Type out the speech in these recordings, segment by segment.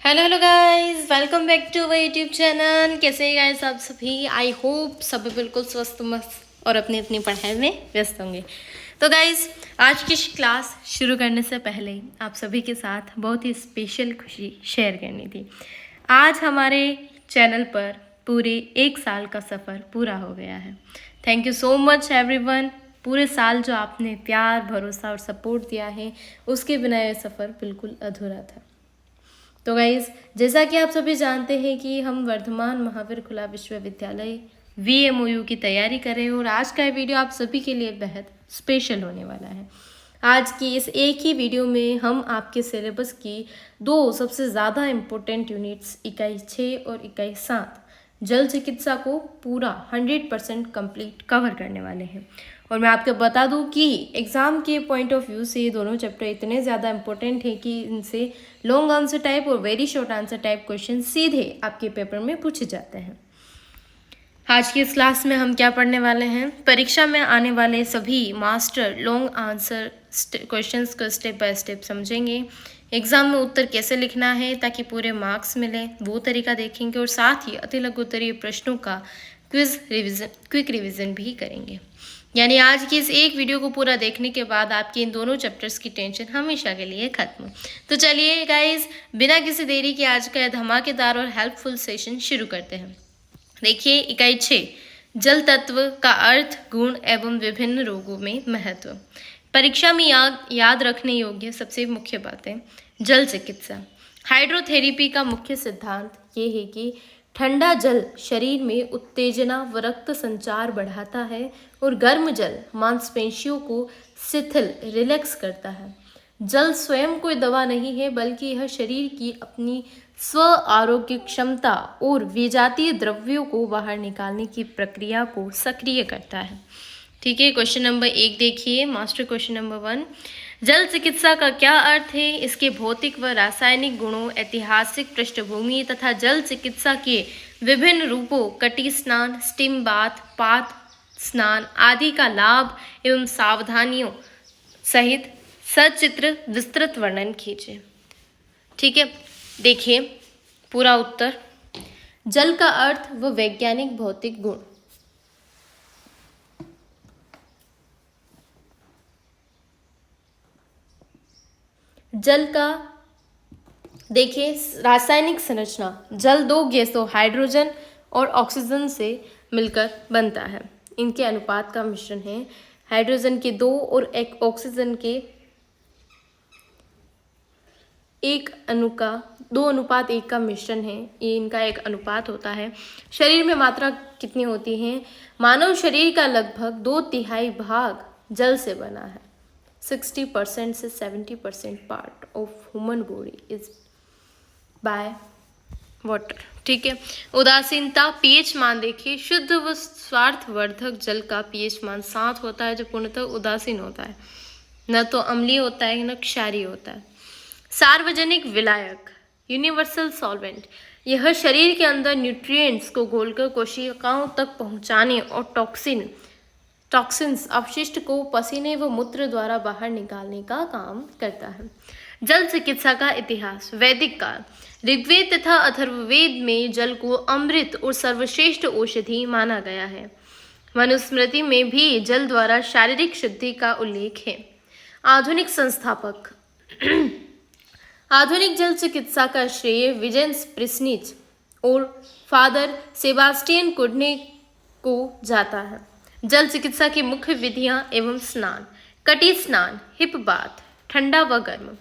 Hello hello guys, welcome back to my YouTube channel. कैसे हैं guys आप सभी? आई होप सभी बिल्कुल स्वस्थ मस्त और अपनी अपनी पढ़ाई में व्यस्त होंगे। तो गाइस, आज की क्लास शुरू करने से पहले आप सभी के साथ बहुत ही स्पेशल खुशी शेयर करनी थी। आज हमारे चैनल पर पूरे 1 साल का सफ़र पूरा हो गया है। Thank you so much everyone. पूरे साल जो आपने प्यार, भरोसा और सपोर्ट दिया है, उसके बिना यह सफ़र बिल्कुल अधूरा था। तो गाइज़, जैसा कि आप सभी जानते हैं कि हम वर्धमान महावीर खुला विश्वविद्यालय VMOU की तैयारी कर रहे हैं और आज का ये वीडियो आप सभी के लिए बेहद स्पेशल होने वाला है। आज की इस एक ही वीडियो में हम आपके सिलेबस की दो सबसे ज़्यादा इम्पोर्टेंट यूनिट्स इकाई 6 और इकाई 7 जल चिकित्सा को पूरा 100% कंप्लीट कवर करने वाले हैं। और मैं आपको बता दूं कि एग्ज़ाम के पॉइंट ऑफ व्यू से ये दोनों चैप्टर इतने ज़्यादा इंपॉर्टेंट हैं कि इनसे लॉन्ग आंसर टाइप और very short answer type question सीधे आपके पेपर में पूछे जाते हैं। आज की इस क्लास में हम क्या पढ़ने वाले हैं? परीक्षा में आने वाले सभी मास्टर लॉन्ग आंसर क्वेश्चंस को स्टेप बाय स्टेप समझेंगे। एग्जाम में उत्तर कैसे लिखना है ताकि पूरे मार्क्स मिले, वो तरीका देखेंगे और साथ ही अति लघु उत्तरीय प्रश्नों का क्विक रिविजन भी करेंगे। यानी आज की इस एक वीडियो को पूरा देखने के बाद आपके इन दोनों चैप्टर्स की टेंशन हमेशा के लिए खत्म। तो चलिए गाइज, बिना किसी देरी के आज का धमाकेदार और हेल्पफुल सेशन शुरू करते हैं। देखिए, इकाई 6 जल तत्व का अर्थ, गुण एवं विभिन्न रोगों में महत्व। परीक्षा में याद रखने योग्य सबसे मुख्य बातें। जल चिकित्सा हाइड्रोथेरेपी का मुख्य सिद्धांत ये है कि ठंडा जल शरीर में उत्तेजना व रक्त संचार बढ़ाता है और गर्म जल मांसपेशियों को शिथिल रिलैक्स करता है। जल स्वयं कोई दवा नहीं है, बल्कि यह शरीर की अपनी स्व आरोग्य क्षमता और विजातीय द्रव्यों को बाहर निकालने की प्रक्रिया को सक्रिय करता है। ठीक है, क्वेश्चन नंबर 1 देखिए, मास्टर क्वेश्चन नंबर 1। जल चिकित्सा का क्या अर्थ है? इसके भौतिक व रासायनिक गुणों, ऐतिहासिक पृष्ठभूमि तथा जल चिकित्सा के विभिन्न रूपों, कटी स्नान, स्टीम बाथ, पात स्नान आदि का लाभ एवं सावधानियों सहित सचित्र विस्तृत वर्णन कीजिए। ठीक है, देखिए पूरा उत्तर। जल का अर्थ व वैज्ञानिक भौतिक गुण। जल का देखिए रासायनिक संरचना। जल दो गैसों हाइड्रोजन और ऑक्सीजन से मिलकर बनता है। इनके अनुपात का मिश्रण है। हाइड्रोजन के 2 और एक ऑक्सीजन के 2:1 का मिश्रण है। ये इनका एक अनुपात होता है। शरीर में मात्रा कितनी होती है? मानव शरीर का लगभग 2/3 भाग जल से बना है। 60% से 70% part of human body is by water. ठीक है, उदासीनता। पीएच मान देखिए, शुद्ध व स्वार्थवर्धक जल का पीएच मान 7 होता है, जो पूर्णतः उदासीन होता है, न तो अम्लीय होता है न क्षारीय होता है। सार्वजनिक विलायक, यूनिवर्सल सॉल्वेंट। यह शरीर के अंदर न्यूट्रिएंट्स को घोलकर कोशिकाओं तक पहुंचाने और टॉक्सिन्स अपशिष्ट को पसीने व मूत्र द्वारा बाहर निकालने का काम करता है। जल चिकित्सा का इतिहास। वैदिक काल। ऋग्वेद तथा अथर्ववेद में जल को अमृत और सर्वश्रेष्ठ औषधि माना गया है। मनुस्मृति में भी जल द्वारा शारीरिक शुद्धि का उल्लेख है। आधुनिक संस्थापक। आधुनिक जल चिकित्सा का श्रेय विजेंस प्रिस्निच और फादर सेबास्टियन कुडने को जाता है। जल चिकित्सा की मुख्य विधियां एवं स्नान। कटी स्नान, हिप बाथ, ठंडा व गर्म।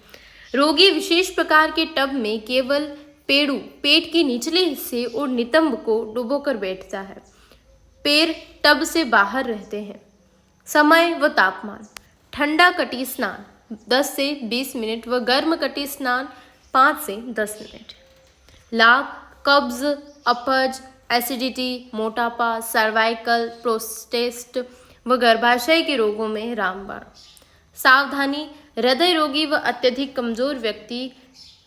रोगी विशेष प्रकार के टब में केवल पेट के निचले हिस्से और नितंब को डुबोकर बैठता है। पैर टब से बाहर रहते हैं। समय व तापमान। ठंडा कटी स्नान 10 से 20 मिनट व गर्म कटी स्नान 5 से 10 मिनट। लाभ: कब्ज, अपच, एसिडिटी, मोटापा, सर्वाइकल, प्रोस्टेट व गर्भाशय के रोगों में रामबाण। सावधानी: हृदय रोगी व अत्यधिक कमजोर व्यक्ति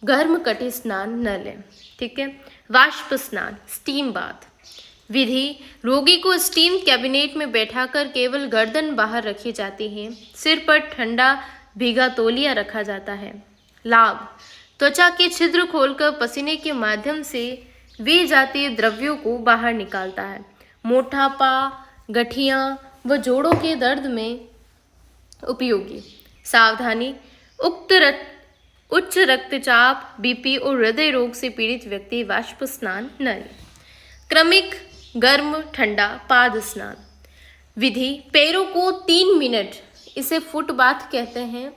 गर्म कटी स्नान न लें। ठीक है, वाष्प स्नान, स्टीम बाथ। विधि: रोगी को स्टीम कैबिनेट में बैठाकर केवल गर्दन बाहर रखी जाती है। सिर पर ठंडा भीगा तौलिया रखा जाता है। लाभ: त्वचा के छिद्र खोलकर पसीने के माध्यम से वे जातीय द्रव्यों को बाहर निकालता है। मोटापा, गठिया व जोड़ों के दर्द में उपयोगी। सावधानी, उच्च रक्तचाप, बीपी और हृदय रोग से पीड़ित व्यक्ति वाष्प स्नान न लें। क्रमिक गर्म ठंडा पाद स्नान। विधि, पैरों को 3 मिनट, इसे फुट बाथ कहते हैं,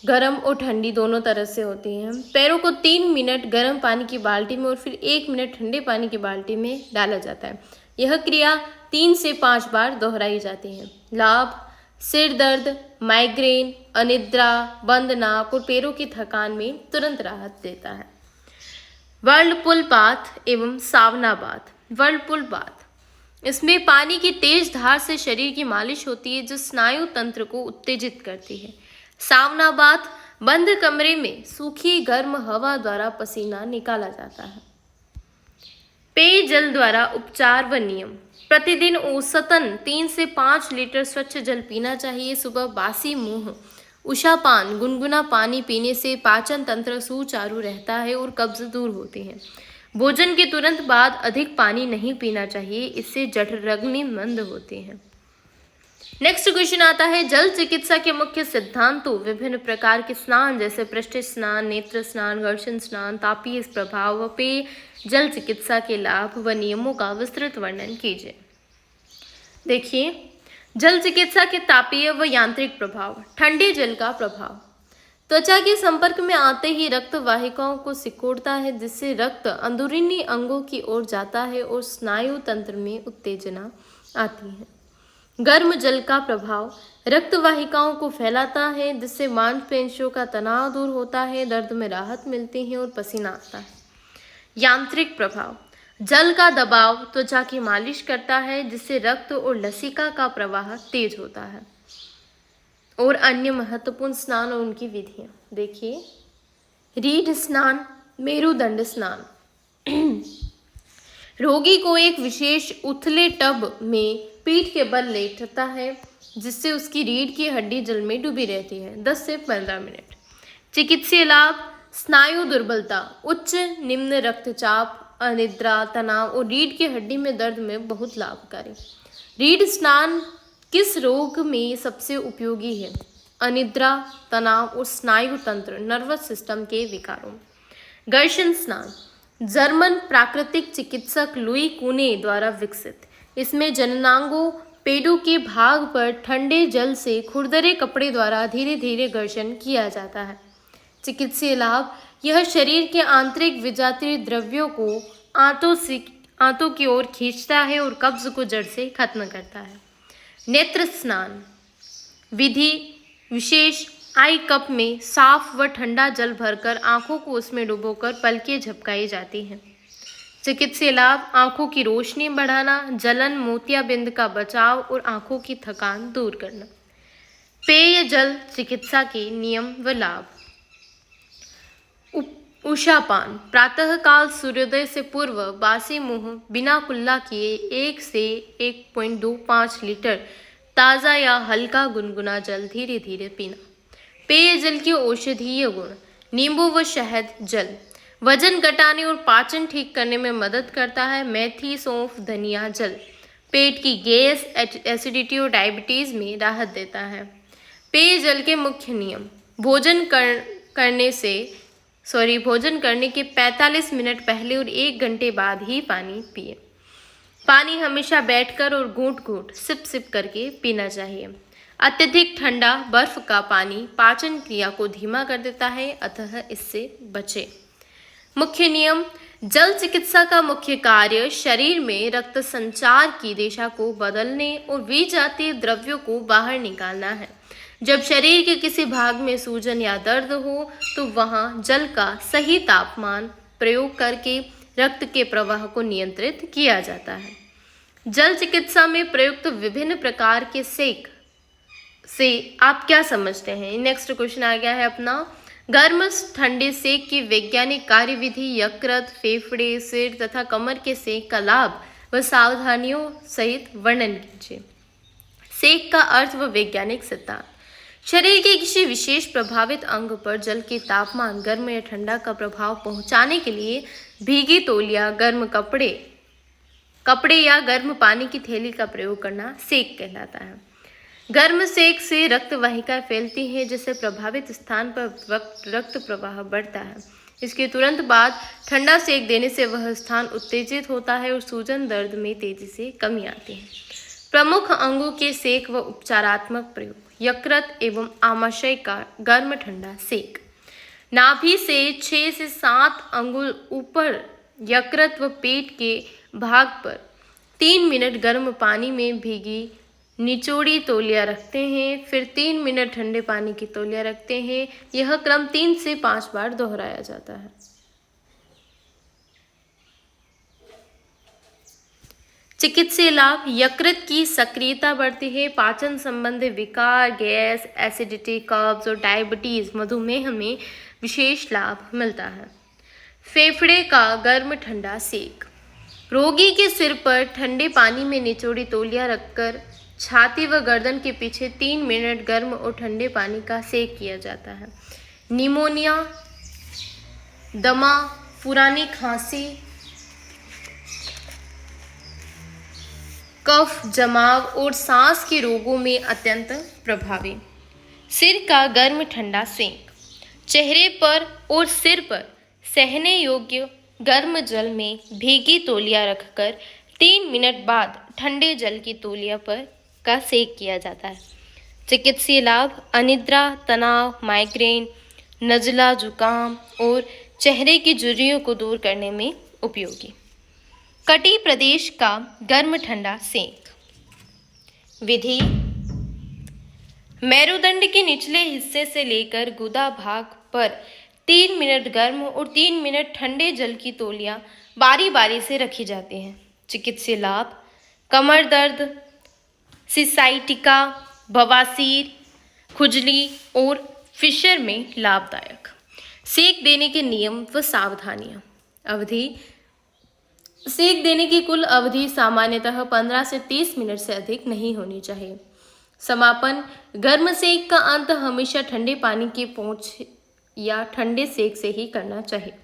गर्म और ठंडी दोनों तरह से होती हैं। पैरों को 3 मिनट गर्म पानी की बाल्टी में और फिर 1 मिनट ठंडे पानी की बाल्टी में डाला जाता है। यह क्रिया 3 से 5 बार दोहराई जाती है। लाभ, सिर दर्द, माइग्रेन, अनिद्रा, बंद नाक और पैरों की थकान में तुरंत राहत देता है। व्हर्लपूल बाथ एवं सावना बाथ। व्हर्लपूल बाथ, इसमें पानी की तेज धार से शरीर की मालिश होती है जो स्नायु तंत्र को उत्तेजित करती है। सावना बाथ, बंद कमरे में सूखी गर्म हवा द्वारा पसीना निकाला जाता है। पेयजल द्वारा उपचार व नियम। प्रतिदिन औसतन 3 से 5 लीटर स्वच्छ जल पीना चाहिए। सुबह बासी मुंह, उषापान, गुनगुना पानी पीने से पाचन तंत्र सुचारू रहता है और कब्ज दूर होती है। भोजन के तुरंत बाद अधिक पानी नहीं पीना चाहिए, इससे जठराग्नि मंद होती है। नेक्स्ट क्वेश्चन आता है, जल चिकित्सा के मुख्य सिद्धांतों। विभिन्न प्रकार के स्नान जैसे पृष्ठ स्नान, नेत्र स्नान, घर्षण स्नान, तापीय प्रभाव व पेय जल चिकित्सा के लाभ व नियमों का विस्तृत वर्णन कीजिए। देखिए, जल चिकित्सा के तापीय व यांत्रिक प्रभाव। ठंडे जल का प्रभाव, त्वचा के संपर्क में आते ही रक्त वाहिकाओं को सिकोड़ता है, जिससे रक्त अंदरूनी अंगों की ओर जाता है और स्नायु तंत्र में उत्तेजना आती है। गर्म जल का प्रभाव, रक्त वाहिकाओं को फैलाता है, जिससे मांसपेशियों का तनाव दूर होता है, दर्द में राहत मिलती है और पसीना आता है। यांत्रिक प्रभाव, जल का दबाव त्वचा की मालिश करता है, जिससे रक्त और लसिका का प्रवाह तेज होता है। और अन्य महत्वपूर्ण स्नान और उनकी विधियां देखिए, रीढ़ स्नान, मेरुदंड स्नान। रोगी को एक विशेष उथले टब में पीठ के बल लेटता है, जिससे उसकी रीढ़ की हड्डी जल में डूबी रहती है 10 से 15 मिनट। चिकित्सीय लाभ, स्नायु दुर्बलता, उच्च निम्न रक्तचाप, अनिद्रा, तनाव और रीढ़ की हड्डी में दर्द में बहुत लाभकारी। रीढ़ स्नान किस रोग में सबसे उपयोगी है? अनिद्रा, तनाव और स्नायु तंत्र नर्वस सिस्टम के विकारों। घर्षण स्नान, जर्मन प्राकृतिक चिकित्सक लुई कूने द्वारा विकसित। इसमें जननांगों, पेडों के भाग पर ठंडे जल से खुरदरे कपड़े द्वारा धीरे धीरे घर्षण किया जाता है। चिकित्सीय लाभ, यह शरीर के आंतरिक विजातीय द्रव्यों को आंतों की ओर खींचता है और कब्ज को जड़ से खत्म करता है। नेत्र स्नान विधि, विशेष आई कप में साफ व ठंडा जल भरकर आंखों को उसमें डुबोकर पलकें झपकाई जाती हैं। चिकित्सीय लाभ, आंखों की रोशनी बढ़ाना, जलन, मोतियाबिंद का बचाव और आंखों की थकान दूर करना। पेय जल चिकित्सा के नियम व लाभ। उषापान, प्रातःकाल सूर्योदय से पूर्व बासी मुंह बिना कुल्ला किए 1 से 1.25 लीटर ताज़ा या हल्का गुनगुना जल धीरे धीरे पीना। पेय जल के औषधीय गुण, नींबू व शहद जल वजन घटाने और पाचन ठीक करने में मदद करता है। मेथी, सौंफ, धनिया जल पेट की गैस, एसिडिटी और डायबिटीज़ में राहत देता है। पेय जल के मुख्य नियम, भोजन करने के 45 मिनट पहले और 1 घंटे बाद ही पानी पिए। पानी हमेशा बैठकर और घूंट-घूंट, सिप-सिप करके पीना चाहिए। अत्यधिक ठंडा बर्फ का पानी पाचन क्रिया को धीमा कर देता है, अतः इससे बचें। मुख्य नियम, जल चिकित्सा का मुख्य कार्य शरीर में रक्त संचार की दिशा को बदलने और विजातीय द्रव्यों को बाहर निकालना है। जब शरीर के किसी भाग में सूजन या दर्द हो तो वहां जल का सही तापमान प्रयोग करके रक्त के प्रवाह को नियंत्रित किया जाता है। जल चिकित्सा में प्रयुक्त विभिन्न प्रकार के सेक से आप क्या समझते हैं? नेक्स्ट क्वेश्चन आ गया है अपना, गर्म ठंडे सेक की वैज्ञानिक कार्यविधि, यकृत, फेफड़े, सिर तथा कमर के सेक का लाभ व सावधानियों सहित वर्णन कीजिए। सेक का अर्थ व वैज्ञानिक सिद्धांत। शरीर के किसी विशेष प्रभावित अंग पर जल के तापमान, गर्म या ठंडा का प्रभाव पहुंचाने के लिए भीगी तौलिया, गर्म कपड़े या गर्म पानी की थैली का प्रयोग करना सेक कहलाता है। गर्म सेक से रक्त वाहिकाएं फैलती हैं, जिससे प्रभावित स्थान पर रक्त प्रवाह बढ़ता है। इसके तुरंत बाद ठंडा सेक देने से वह स्थान उत्तेजित होता है और सूजन दर्द में तेजी से कमी आती है। प्रमुख अंगों के सेक व उपचारात्मक प्रयोग: यकृत एवं आमाशय का गर्म ठंडा सेक। नाभि से 6 से 7 अंगुल ऊपर यकृत व पेट के भाग पर 3 मिनट गर्म पानी में भीगी निचोड़ी तौलिया रखते हैं, फिर 3 मिनट ठंडे पानी की तौलिया रखते हैं। यह क्रम 3 से 5 बार दोहराया जाता है। चिकित्सीय लाभ: यकृत की सक्रियता बढ़ती है, पाचन संबंधी विकार, गैस, एसिडिटी, कब्ज और डायबिटीज, मधुमेह में विशेष लाभ मिलता है। फेफड़े का गर्म ठंडा सेक: रोगी के सिर पर ठंडे पानी में निचोड़ी तौलिया रखकर छाती व गर्दन के पीछे 3 मिनट गर्म और ठंडे पानी का सेक किया जाता है। निमोनिया, दमा, पुरानी खांसी, कफ जमाव और सांस के रोगों में अत्यंत प्रभावी। सिर का गर्म ठंडा सेक: चेहरे पर और सिर पर सहने योग्य गर्म जल में भीगी तौलिया रखकर 3 मिनट बाद ठंडे जल की तौलिया पर का सेक किया जाता है। चिकित्सीय लाभ: अनिद्रा, तनाव, माइग्रेन, नज़ला, जुकाम और चेहरे की झुर्रियों को दूर करने में उपयोगी। कटी प्रदेश का गर्म ठंडा सेक। विधि: मेरुदंड के निचले हिस्से से लेकर गुदा भाग पर 3 मिनट गर्म और 3 मिनट ठंडे जल की तौलिया बारी बारी से रखी जाती है। चिकित्सीय लाभ: कमर दर्द, सिसाइटिका, बवासीर, खुजली और फिशर में लाभदायक। सेक देने के नियम व सावधानियां। अवधि: सेक देने की कुल अवधि सामान्यतः 15 से 30 मिनट से अधिक नहीं होनी चाहिए। समापन: गर्म सेक का अंत हमेशा ठंडे पानी की पोंछ या ठंडे सेक से ही करना चाहिए।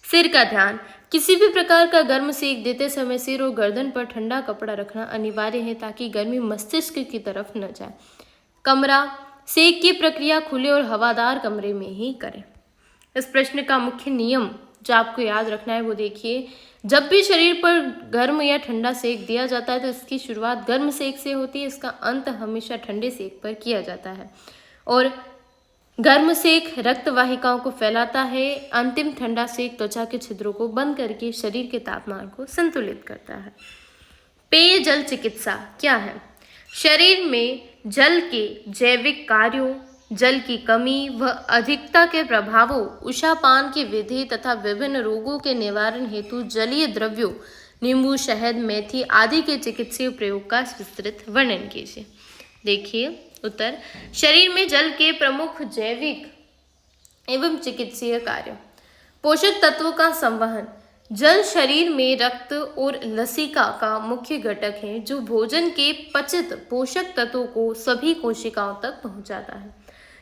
सिर का ध्यान: किसी भी प्रकार का गर्म सेक देते समय सिर और गर्दन पर ठंडा कपड़ा रखना अनिवार्य है ताकि गर्मी मस्तिष्क की तरफ न जाए। कमरा: सेक की प्रक्रिया खुले और हवादार कमरे में ही करें। इस प्रश्न का मुख्य नियम जो आपको याद रखना है वो देखिए, जब भी शरीर पर गर्म या ठंडा सेक दिया जाता है तो इसकी शुरुआत गर्म सेक से होती है, इसका अंत हमेशा ठंडे सेक पर किया जाता है। और गर्म सेक रक्त वाहिकाओं को फैलाता है, अंतिम ठंडा सेक त्वचा के छिद्रों को बंद करके शरीर के तापमान को संतुलित करता है। पेयजल चिकित्सा क्या है? शरीर में जल के जैविक कार्यों, जल की कमी व अधिकता के प्रभावों, उषापान की विधि तथा विभिन्न रोगों के निवारण हेतु जलीय द्रव्यों, नींबू, शहद, मेथी आदि के चिकित्सीय प्रयोग का विस्तृत वर्णन कीजिए। देखिए उत्तर: शरीर में जल के प्रमुख जैविक एवं चिकित्सीय कार्य। पोषक तत्वों का संवहन: जल शरीर में रक्त और लसिका का मुख्य घटक है जो भोजन के पचित पोषक तत्वों को सभी कोशिकाओं तक पहुंचाता है।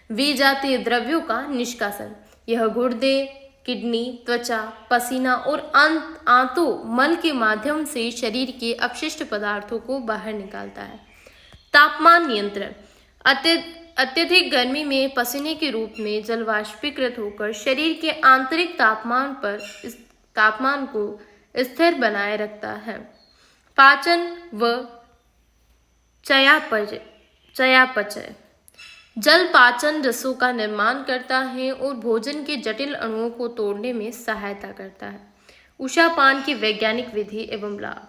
विजातीय द्रव्यों का निष्कासन: यह गुर्दे, किडनी, त्वचा, पसीना और आंतों मल के माध्यम से शरीर के अपशिष्ट पदार्थों को बाहर निकालता है। तापमान नियंत्रण: अत्यधिक गर्मी में पसीने के रूप में जल वाष्पीकृत होकर शरीर के आंतरिक तापमान पर इस तापमान को स्थिर बनाए रखता है। पाचन व चयापचय: जल पाचन रसों का निर्माण करता है और भोजन के जटिल अणुओं को तोड़ने में सहायता करता है। उषापान की वैज्ञानिक विधि एवं लाभ: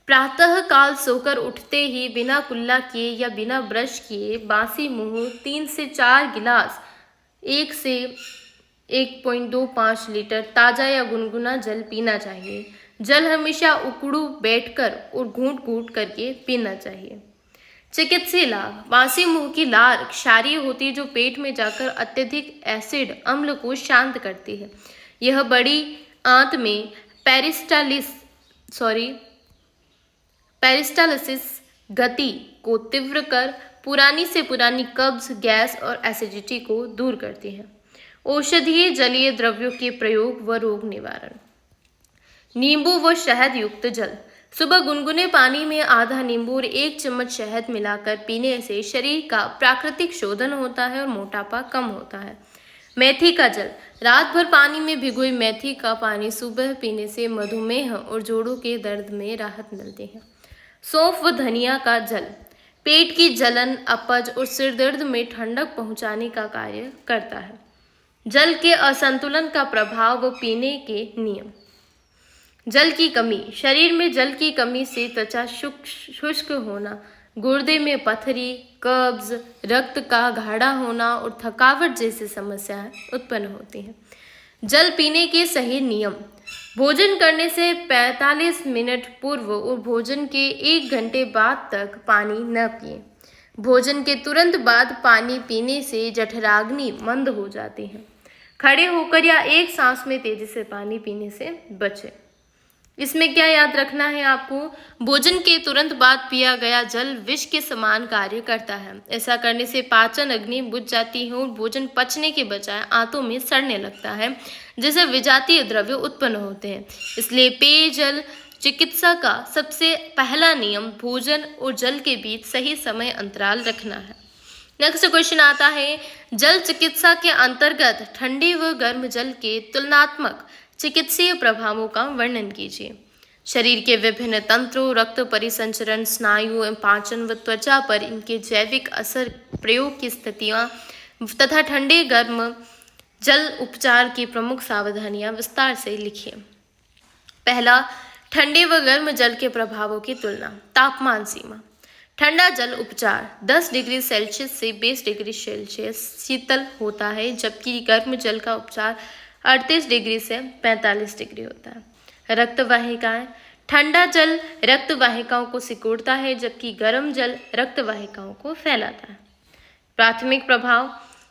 प्रातः काल सोकर उठते ही बिना कुल्ला किए या बिना ब्रश किए बासी मुंह 3 से 4 गिलास 1 से 1.25 लीटर ताज़ा या गुनगुना जल पीना चाहिए। जल हमेशा उकड़ू बैठकर और घूंट घूंट करके पीना चाहिए। चिकित्सीय लाभ: बासी मुंह की लार क्षारीय होती है जो पेट में जाकर अत्यधिक एसिड अम्ल को शांत करती है। यह बड़ी आंत में पेरिस्टालिसिस गति को तीव्र कर पुरानी से पुरानी कब्ज, गैस और एसिडिटी को दूर करती है। औषधीय जलीय द्रव्यों के प्रयोग व रोग निवारण। नींबू व शहद युक्त जल। सुबह गुनगुने पानी में आधा नींबू और 1 चम्मच शहद मिलाकर पीने से शरीर का प्राकृतिक शोधन होता है और मोटापा कम होता है। मेथी का जल। रात भर पानी में भिगोई मेथी का पानी सुबह पीने से मधुमेह और जोड़ों के दर्द में राहत मिलती है। सौंफ व धनिया का जल। पेट की जलन, अपच और सिर दर्द में ठंडक पहुंचाने का कार्य करता है। जल के असंतुलन का प्रभाव व पीने के नियम। जल की कमी। शरीर में जल की कमी से त्वचा शुष्क होना, गुर्दे में पथरी, कब्ज, रक्त का गाढ़ा होना और थकावट जैसी समस्याएं उत्पन्न होती हैं। जल पीने के सही नियम। भोजन करने से 45 मिनट पूर्व और भोजन के 1 घंटे बाद तक पानी न पिएं। भोजन के तुरंत बाद पानी पीने से जठराग्नि मंद हो जाती है। खड़े होकर या एक सांस में तेजी से पानी पीने से बचें। इसमें क्या याद रखना है आपको? भोजन के तुरंत बाद पिया गया जल विष के समान कार्य करता है। ऐसा करने से पाचन अग्नि बुझ जाती है और भोजन पचने के बजाय आंतों में सड़ने लगता है, जिससे विजातीय द्रव्य उत्पन्न होते हैं। इसलिए पेयजल चिकित्सा का सबसे पहला नियम भोजन और जल के बीच सही समय अंतराल रखना है। नेक्स्ट क्वेश्चन आता है, जल चिकित्सा के अंतर्गत ठंडे व गर्म जल के तुलनात्मक चिकित्सीय प्रभावों का वर्णन कीजिए। शरीर के विभिन्न तंत्रों, रक्त परिसंचरण, स्नायु एवं पाचन व त्वचा पर इनके जैविक असर, प्रयोग की स्थितियाँ तथा ठंडे गर्म जल उपचार की प्रमुख सावधानियां विस्तार से लिखिए। पहला, ठंडे व गर्म जल के प्रभावों की तुलना। तापमान सीमा। ठंडा जल उपचार 10 डिग्री सेल्सियस से 20 डिग्री सेल्सियस शीतल होता है, जबकि गर्म जल का उपचार 38 डिग्री से 45 डिग्री होता है। रक्त वाहिकाएं। ठंडा जल रक्त वाहिकाओं को सिकुड़ता है, जबकि गर्म जल रक्त वाहिकाओं को फैलाता है। प्राथमिक प्रभाव।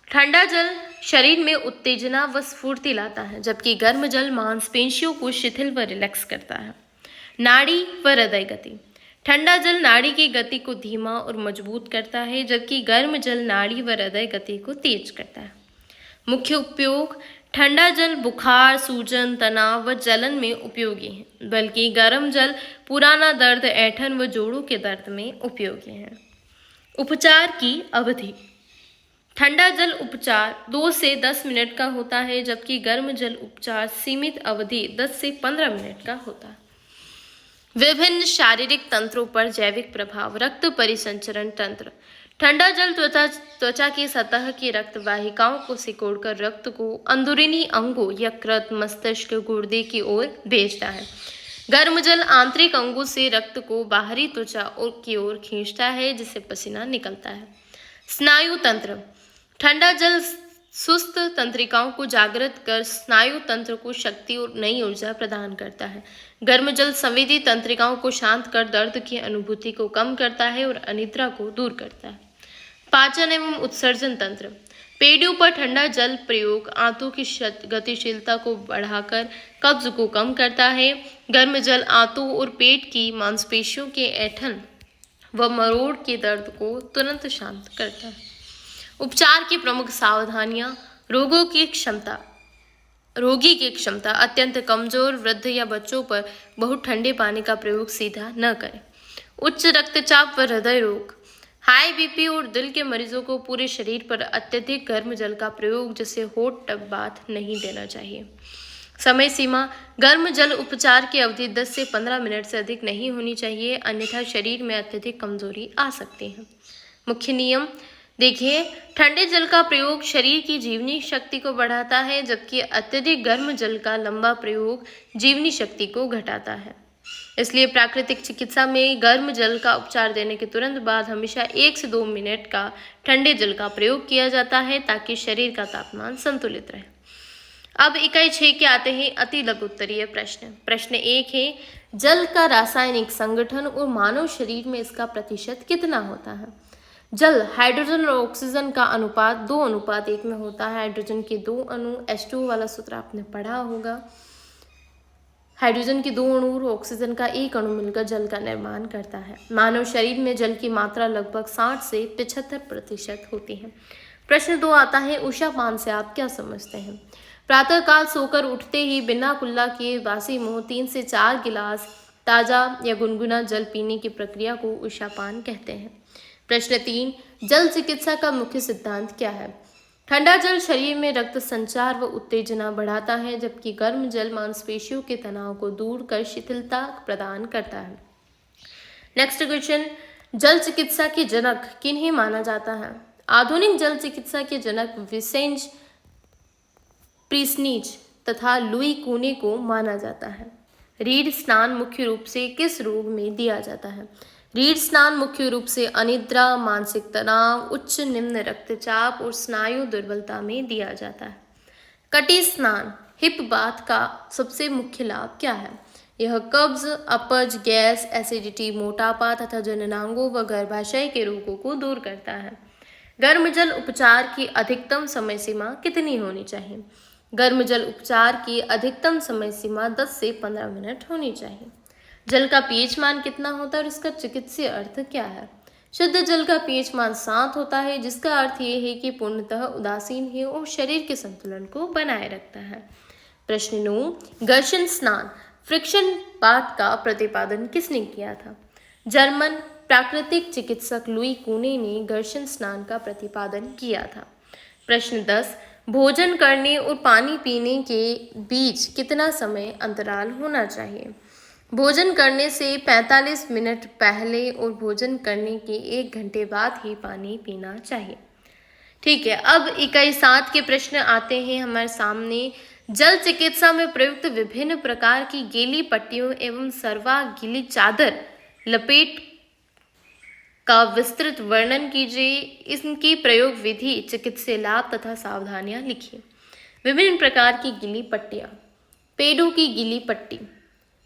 ठंडा जल शरीर में उत्तेजना व स्फूर्ति लाता है, जबकि गर्म जल मांसपेशियों को शिथिल व रिलैक्स करता है। नाड़ी व हृदय गति। ठंडा जल नाड़ी की गति को धीमा और मजबूत करता है, जबकि गर्म जल नाड़ी व हृदय गति को तेज करता है। मुख्य उपयोग। ठंडा जल बुखार, सूजन, तनाव व जलन में उपयोगी है, बल्कि गर्म जल पुराना दर्द, ऐंठन व जोड़ों के दर्द में उपयोगी है। उपचार की अवधि। ठंडा जल उपचार 2 से 10 मिनट का होता है, जबकि गर्म जल उपचार सीमित अवधि 10 से 15 मिनट का होता है। विभिन्न शारीरिक तंत्रों पर जैविक प्रभाव। रक्त परिसंचरण तंत्र। ठंडा जल त्वचा की सतह की रक्त वाहिकाओं को सिकोड़कर रक्त को अंदरूनी अंगों, यकृत, मस्तिष्क, गुर्दे की ओर भेजता है। गर्म जल आंतरिक अंगों से रक्त को बाहरी त्वचा की ओर खींचता है, जिससे पसीना निकलता है। स्नायु तंत्र। ठंडा जल सुस्त तंत्रिकाओं को जागृत कर स्नायु तंत्र को शक्ति और नई ऊर्जा प्रदान करता है। गर्म जल संवेदी तंत्रिकाओं को शांत कर दर्द की अनुभूति को कम करता है और अनिद्रा को दूर करता है। पाचन एवं उत्सर्जन तंत्र। पेडियों पर ठंडा जल प्रयोग आंतों की गतिशीलता को बढ़ाकर कब्ज को कम करता है। गर्म जल आंतों और पेट की मांसपेशियों के ऐंठन व मरोड़ के दर्द को तुरंत शांत करता है। उपचार की प्रमुख सावधानियां। रोगी की क्षमता। अत्यंत कमजोर, वृद्ध या बच्चों पर बहुत ठंडे पानी का प्रयोग सीधा न करें। उच्च रक्तचाप व हृदय रोग। हाई बीपी और दिल के मरीजों को पूरे शरीर पर अत्यधिक गर्म जल का प्रयोग, जैसे हॉट टब बाथ, नहीं देना चाहिए। समय सीमा। गर्म जल उपचार की अवधि 10 से 15 मिनट से अधिक नहीं होनी चाहिए, अन्यथा शरीर में अत्यधिक कमजोरी आ सकती है। मुख्य नियम देखिए, ठंडे जल का प्रयोग शरीर की जीवनी शक्ति को बढ़ाता है, जबकि अत्यधिक गर्म जल का लंबा प्रयोग जीवनी शक्ति को घटाता है। इसलिए प्राकृतिक चिकित्सा में गर्म जल का उपचार देने के तुरंत बाद हमेशा 1 से 2 मिनट का ठंडे जल का प्रयोग किया जाता है, ताकि शरीर का तापमान संतुलित रहे। अब इकाई 6 के आते हैं अति लघु उत्तरीय प्रश्न। प्रश्न 1 है, जल का रासायनिक संगठन और मानव शरीर में इसका प्रतिशत कितना होता है? जल हाइड्रोजन और ऑक्सीजन का अनुपात 2:1 में होता है। हाइड्रोजन के 2 अणु, H2 वाला सूत्र आपने पढ़ा होगा। हाइड्रोजन के 2 अणु और ऑक्सीजन का 1 अणु मिलकर जल का निर्माण करता है। मानव शरीर में जल की मात्रा लगभग 60 से 75% होती है। प्रश्न 2 आता है, उषापान से आप क्या समझते हैं? प्रातःकाल सोकर उठते ही बिना कुल्ला किए बासी मुंह 3 से 4 गिलास ताजा या गुनगुना जल पीने की प्रक्रिया को उषापान कहते हैं। प्रश्न 3, जल चिकित्सा का मुख्य सिद्धांत क्या है? ठंडा जल शरीर में रक्त संचार व उत्तेजना बढ़ाता है, जबकि गर्म जल मांसपेशियों के तनाव को दूर कर शिथिलता प्रदान करता है। नेक्स्ट क्वेश्चन, जल चिकित्सा के जनक किन्हें माना जाता है? आधुनिक जल चिकित्सा के जनक विसेंज प्रीस्नीज तथा लुई कूने को माना जाता है। रीढ़ स्नान मुख्य रूप से किस रोग में दिया जाता है? रीढ़ स्नान मुख्य रूप से अनिद्रा, मानसिक तनाव, उच्च निम्न रक्तचाप और स्नायु दुर्बलता में दिया जाता है। कटी स्नान हिप बाथ का सबसे मुख्य लाभ क्या है? यह कब्ज, अपच, गैस, एसिडिटी, मोटापा तथा जननांगों व गर्भाशय के रोगों को दूर करता है। गर्म जल उपचार की अधिकतम समय सीमा कितनी होनी चाहिए? गर्म जल उपचार की अधिकतम समय सीमा 10 से 15 मिनट होनी चाहिए। जल का पीएच मान कितना होता है और इसका चिकित्सीय अर्थ क्या है? शुद्ध जल का पीएच मान 7 होता है, जिसका अर्थ ये है कि पूर्णतः उदासीन है और शरीर के संतुलन को बनाए रखता है। प्रश्न 9, घर्षण स्नान फ्रिक्शन बाथ का प्रतिपादन किसने किया था? जर्मन प्राकृतिक चिकित्सक लुई कूने ने घर्षण स्नान का प्रतिपादन किया था। प्रश्न 10, भोजन करने और पानी पीने के बीच कितना समय अंतराल होना चाहिए? भोजन करने से 45 मिनट पहले और भोजन करने के 1 घंटे बाद ही पानी पीना चाहिए। ठीक है, अब इकाई 7 के प्रश्न आते हैं हमारे सामने। जल चिकित्सा में प्रयुक्त विभिन्न प्रकार की गीली पट्टियों एवं सर्वा गीली चादर लपेट का विस्तृत वर्णन कीजिए। इनकी प्रयोग विधि, चिकित्सीय लाभ तथा सावधानियां लिखिए। विभिन्न प्रकार की गीली पट्टियां। पेड़ों की गीली पट्टी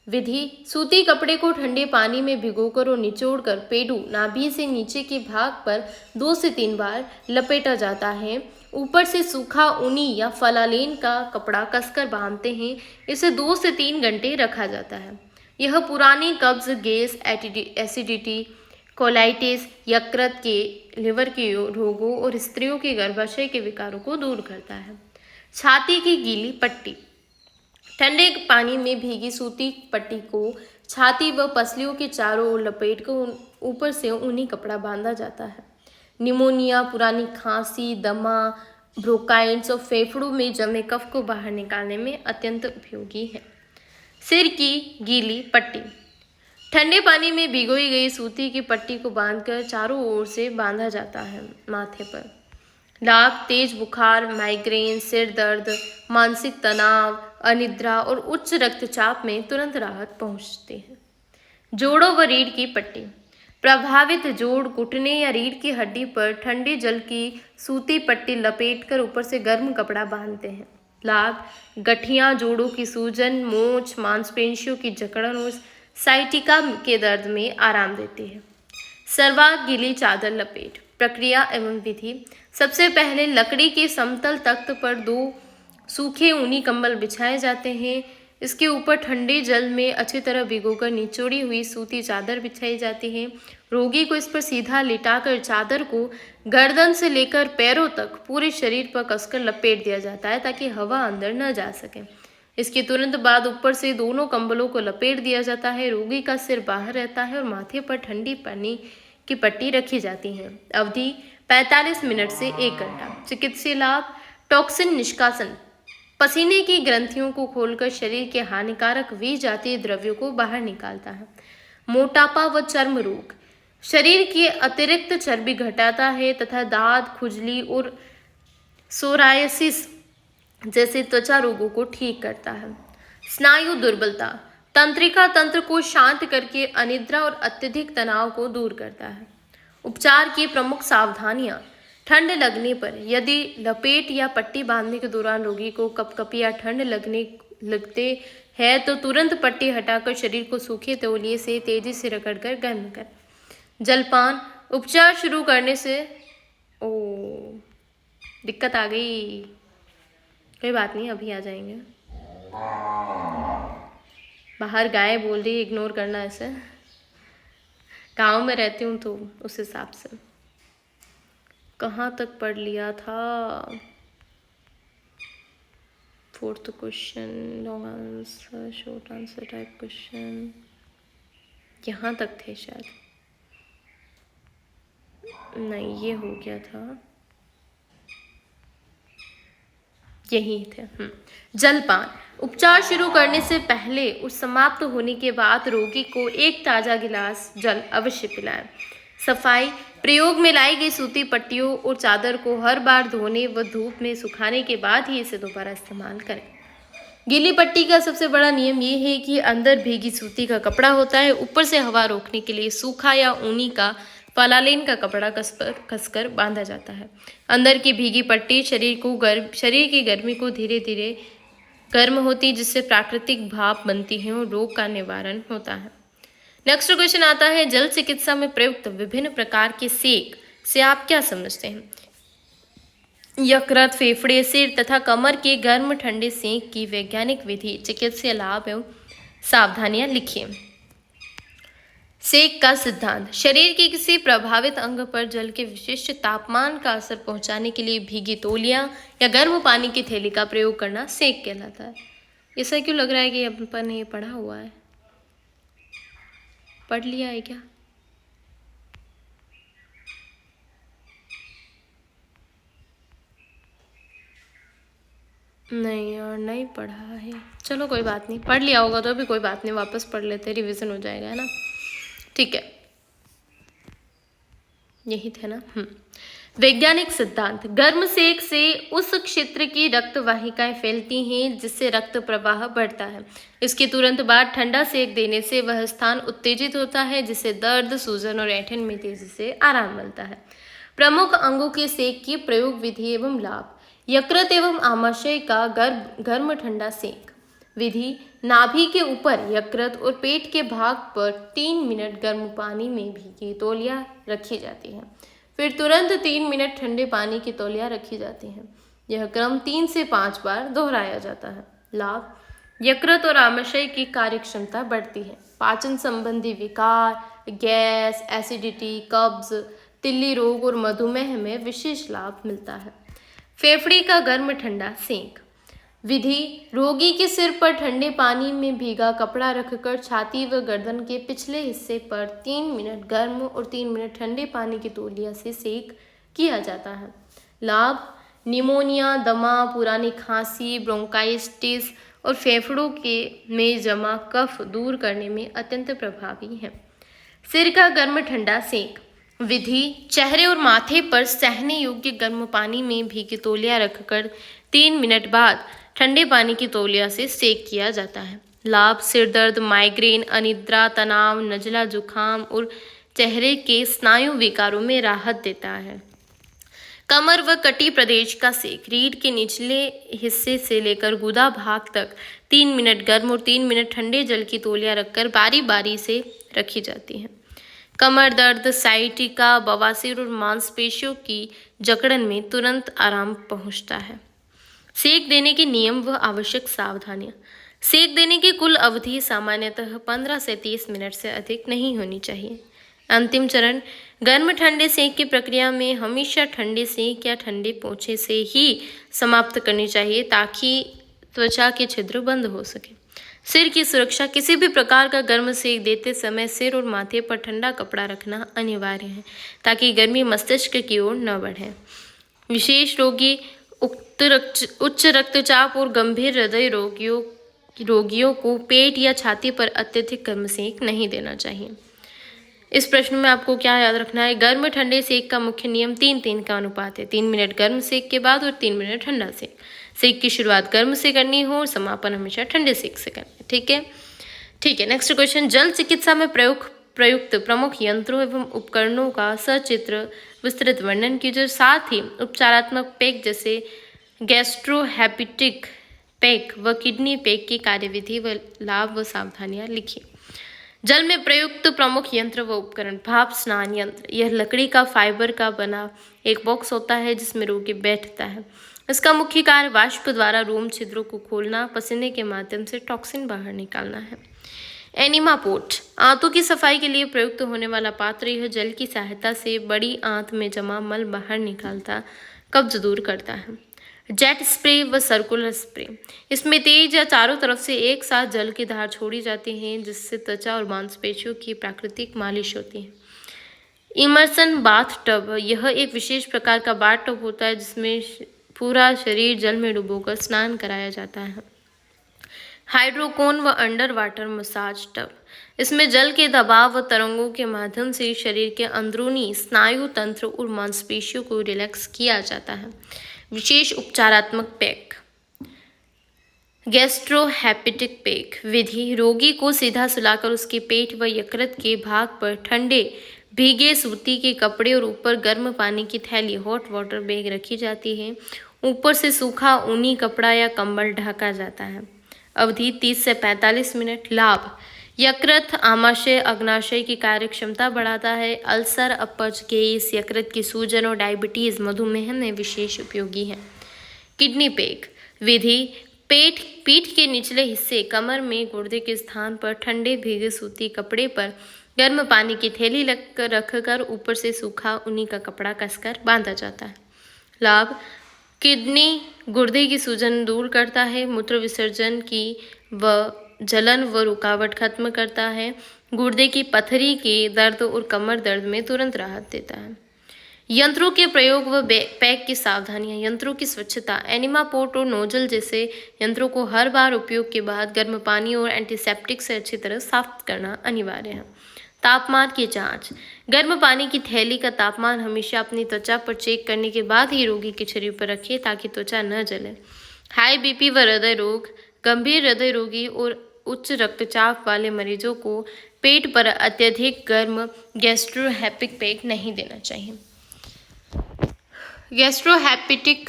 विधि, सूती कपड़े को ठंडे पानी में भिगोकर और निचोड़कर पेडू नाभि से नीचे के भाग पर 2 से 3 बार लपेटा जाता है। ऊपर से सूखा ऊनी या फलालेन का कपड़ा कसकर बांधते हैं। इसे 2 से 3 घंटे रखा जाता है। यह पुरानी कब्ज, गैस, एसिडिटी, कोलाइटिस, यकृत के, लिवर के रोगों और स्त्रियों के गर्भाशय के विकारों को दूर करता है। छाती की गीली पट्टी, ठंडे पानी में भीगी सूती पट्टी को छाती व पसलियों के चारों ओर लपेट कर ऊपर से ऊनी कपड़ा बांधा जाता है। निमोनिया, पुरानी खांसी, दमा, ब्रोंकाइटिस और फेफड़ों में जमे कफ को बाहर निकालने में अत्यंत उपयोगी है। सिर की गीली पट्टी, ठंडे पानी में भिगोई गई सूती की पट्टी को बांधकर चारों ओर से बांधा जाता है। माथे पर लाभ, तेज बुखार, माइग्रेन, सिर दर्द, मानसिक तनाव, अनिद्रा और उच्च रक्तचाप में तुरंत राहत पहुंचती है। जोड़ों व रीढ़ की पट्टी, प्रभावित जोड़, घुटने या रीढ़ की हड्डी पर ठंडे जल की सूती पट्टी लपेटकर ऊपर से गर्म कपड़ा बांधते हैं। लाभ, गठिया, जोड़ों की सूजन, मोच, मांसपेशियों की जकड़न और साइटिका के दर्द में आराम देती है। सर्वांग गीली चादर लपेट प्रक्रिया एवं विधि, सबसे पहले लकड़ी के समतल तख्त पर 2 सूखे ऊनी कंबल बिछाए जाते हैं। इसके ऊपर ठंडे जल में अच्छी तरह भिगोकर निचोड़ी हुई सूती चादर बिछाई जाती है। रोगी को इस पर सीधा लिटाकर चादर को गर्दन से लेकर पैरों तक पूरे शरीर पर कसकर लपेट दिया जाता है ताकि हवा अंदर न जा सके। इसके तुरंत बाद ऊपर से दोनों कंबलों को लपेट दिया जाता है। रोगी का सिर बाहर रहता है और माथे पर ठंडी पानी की पट्टी रखी जाती है। अवधि 45 मिनट से 1 घंटा। चिकित्सीय लाभ, टॉक्सिन निष्कासन, पसीने की ग्रंथियों को खोलकर शरीर के हानिकारक विजातीय द्रव्यों को बाहर निकालता है। मोटापा व चर्म रोग, शरीर की अतिरिक्त चर्बी घटाता है तथा दाद, खुजली और सोरायसिस जैसे त्वचा रोगों को ठीक करता है। स्नायु दुर्बलता, तंत्रिका तंत्र को शांत करके अनिद्रा और अत्यधिक तनाव को दूर करता है। उपचार की प्रमुख सावधानियां, ठंड लगने पर यदि लपेट या पट्टी बांधने के दौरान रोगी को कपकपी या ठंड लगते हैं तो तुरंत पट्टी हटाकर शरीर को सूखे तौलिए से तेजी से रगड़कर गर्म कर। जलपान, उपचार शुरू करने से दिक्कत आ गई, कोई बात नहीं, अभी आ जाएंगे। बाहर गाय बोल रही, इग्नोर करना ऐसे। गांव में रहती हूँ तो उस हिसाब से। कहाँ तक पढ़ लिया था? 4th question, long answer, short answer type question, यहाँ तक थे शायद। नहीं, ये हो गया था, यही थे। जलपान। उपचार शुरू करने से पहले और समाप्त होने के बाद रोगी को एक ताज़ा गिलास जल अवश्य पिलाएं। सफाई। प्रयोग में लाई गई सूती पट्टियों और चादर को हर बार धोने व धूप में सुखाने के बाद ही इसे दोबारा इस्तेमाल करें। गीली पट्टी का सबसे बड़ा नियम ये है कि अंदर भीगी सूती का कपड़ा होता है, ऊपर से हवा रोकने के लिए सूखा या ऊनी का फालालेन का कपड़ा कसकर बांधा जाता है। अंदर की भीगी पट्टी शरीर की गर्मी को धीरे धीरे गर्म होती, जिससे प्राकृतिक भाप बनती है और रोग का निवारण होता है। नेक्स्ट क्वेश्चन आता है, जल चिकित्सा में प्रयुक्त विभिन्न प्रकार के सेक से आप क्या समझते हैं? यकृत, फेफड़े, सिर तथा कमर के गर्म ठंडे सेक की वैज्ञानिक विधि, चिकित्सीय लाभ एवं सावधानियां लिखिए। सेक का सिद्धांत। शरीर के किसी प्रभावित अंग पर जल के विशिष्ट तापमान का असर पहुंचाने के लिए भीगी तौलिया या गर्म पानी की थैली का प्रयोग करना सेक कहलाता है। ऐसा क्यों लग रहा है कि अपन ने ये पढ़ा हुआ है? पढ़ लिया है क्या? नहीं यार, नहीं पढ़ा है। चलो कोई बात नहीं, पढ़ लिया होगा तो भी कोई बात नहीं, वापस पढ़ लेते, रिवीजन हो जाएगा, है ना? ठीक है, यही थे ना। वैज्ञानिक सिद्धांत। गर्म सेक से उस क्षेत्र की रक्त वाहिकाएं फैलती हैं जिससे रक्त प्रवाह बढ़ता है। इसके तुरंत बाद ठंडा सेक देने से वह स्थान उत्तेजित होता है, जिससे दर्द, सूजन और ऐंठन में तेजी से आराम मिलता है। प्रमुख अंगों के सेक की प्रयोग विधि एवं लाभ। यकृत एवं आमाशय का गर्म ठंडा सेक। विधि। नाभि के ऊपर यकृत और पेट के भाग पर 3 मिनट गर्म पानी में भीगी तौलिया रखी जाती है, फिर तुरंत 3 मिनट ठंडे पानी की तौलिया रखी जाती है। यह क्रम 3 से 5 बार दोहराया जाता है। लाभ। यकृत और आमाशय की कार्यक्षमता बढ़ती है। पाचन संबंधी विकार, गैस, एसिडिटी, कब्ज, तिल्ली रोग और मधुमेह में विशेष लाभ मिलता है। फेफड़े का गर्म ठंडा सेक। विधि। रोगी के सिर पर ठंडे पानी में भीगा कपड़ा रखकर छाती व गर्दन के पिछले हिस्से पर 3 मिनट गर्म और 3 मिनट ठंडे पानी की तौलिया से सेक किया जाता है। लाभ। निमोनिया, दमा, पुरानी खांसी, ब्रोंकाइटिस और फेफड़ों में जमा कफ दूर करने में अत्यंत प्रभावी है। सिर का गर्म ठंडा सेक। विधि। चेहरे और माथे पर सहने योग्य गर्म पानी में भीगी तौलिया रखकर 3 मिनट बाद ठंडे पानी की तौलिया से सेक किया जाता है। लाभ। सिर दर्द, माइग्रेन, अनिद्रा, तनाव, नज़ला, जुखाम और चेहरे के स्नायु विकारों में राहत देता है। कमर व कटी प्रदेश का सेक। रीढ़ के निचले हिस्से से लेकर गुदा भाग तक 3 मिनट गर्म और 3 मिनट ठंडे जल की तौलिया रखकर बारी बारी से रखी जाती है। कमर दर्द, साइटिका, बवासीर और मांसपेशियों की जकड़न में तुरंत आराम पहुंचता है। सेक देने के नियम व आवश्यक सावधानियां। सेक देने की कुल अवधि सामान्यतः 15 से 30 मिनट से अधिक नहीं होनी चाहिए। अंतिम चरण। गर्म ठंडे सेक की प्रक्रिया में हमेशा ठंडे सेक या ठंडे पोंछे से ही समाप्त करनी चाहिए ताकि त्वचा के छिद्र बंद हो सके। सिर की सुरक्षा। किसी भी प्रकार का गर्म सेक देते समय सिर और माथे पर ठंडा कपड़ा रखना अनिवार्य है ताकि गर्मी मस्तिष्क की ओर न बढ़े। विशेष रोगी, उच्च रक्तचाप और गंभीर हृदय रोगियों को पेट या छाती पर अत्यधिक गर्म सेक नहीं देना चाहिए। इस प्रश्न में आपको क्या याद रखना है? गर्म ठंडे सेक का मुख्य नियम 3-3 का अनुपात है। 3 मिनट गर्म सेक के बाद और 3 मिनट ठंडा सेक। सेक की शुरुआत गर्म से करनी हो और समापन हमेशा ठंडे सेक से करना है। ठीक है। Next question. जल चिकित्सा में प्रयुक्त प्रमुख यंत्रों एवं उपकरणों का सचित्र विस्तृत वर्णन कीजिए, साथ ही उपचारात्मक पैक जैसे गैस्ट्रोहेपेटिक पैक व किडनी पैक की कार्यविधि व लाभ व सावधानियां लिखिए। जल में प्रयुक्त प्रमुख यंत्र व उपकरण। भाप स्नान यंत्र। यह लकड़ी का फाइबर का बना एक बॉक्स होता है जिसमें रोगी बैठता है। इसका मुख्य कार्य वाष्प द्वारा रोम छिद्रों को खोलना, पसीने के माध्यम से टॉक्सिन बाहर निकालना है। एनिमा पोट, आंतों की सफाई के लिए प्रयुक्त होने वाला पात्र। यह जल की सहायता से बड़ी आंत में जमा मल बाहर निकालता, कब्ज दूर करता है। जेट स्प्रे व सर्कुलर स्प्रे, इसमें तेज या चारों तरफ से एक साथ जल की धार छोड़ी जाती है, जिससे त्वचा और मांसपेशियों की प्राकृतिक मालिश होती है। इमर्सन बाथ टब, यह एक विशेष प्रकार का बाथ टब होता है जिसमें पूरा शरीर जल में डुबोकर स्नान कराया जाता है। हाइड्रोकोन व अंडर वाटर मसाज टब, इसमें जल के दबाव व तरंगों के माध्यम से शरीर के अंदरूनी स्नायु तंत्र और मांसपेशियों को रिलैक्स किया जाता है। विशेष उपचारात्मक पैक। गैस्ट्रोहेपेटिक पैक विधि, रोगी को सीधा सुलाकर उसके पेट व यकृत के भाग पर ठंडे भीगे सूती के कपड़े और ऊपर गर्म पानी की थैली हॉट वाटर बैग रखी जाती है। ऊपर से सूखा ऊनी कपड़ा या कंबल ढका जाता है। अवधि 30 से 45 मिनट। लाभ, यकृत, आमाशय, अग्नाशय की कार्यक्षमता बढ़ाता है। अल्सर, अपच, गैस, यकृत की सूजन और डायबिटीज, मधुमेह में विशेष उपयोगी है। किडनी पैक विधि, पीठ के निचले हिस्से कमर में गुर्दे के स्थान पर ठंडे भीगे सूती कपड़े पर गर्म पानी की थैली रखकर ऊपर से सूखा ऊनी का कपड़ा कसकर बांधा जाता है। लाभ, किडनी गुर्दे की सूजन दूर करता है। मूत्र विसर्जन की व जलन व रुकावट खत्म करता है। गुर्दे की पथरी के दर्द और कमर दर्द में तुरंत राहत देता है। यंत्रों के प्रयोग व पैक की सावधानियां। यंत्रों की स्वच्छता, एनिमा पोट और नोजल जैसे यंत्रों को हर बार उपयोग के बाद गर्म पानी और एंटीसेप्टिक से अच्छी तरह साफ करना अनिवार्य है। तापमान की जांच, गर्म पानी की थैली का तापमान हमेशा अपनी त्वचा पर चेक करने के बाद ही रोगी के शरीर पर रखें ताकि त्वचा न जले। हाई बीपी व हृदय रोग, गंभीर हृदय रोगी और उच्च रक्तचाप वाले मरीजों को पेट पर अत्यधिक गर्म गैस्ट्रोहेपेटिक पैक नहीं देना चाहिए। गैस्ट्रोहेपेटिक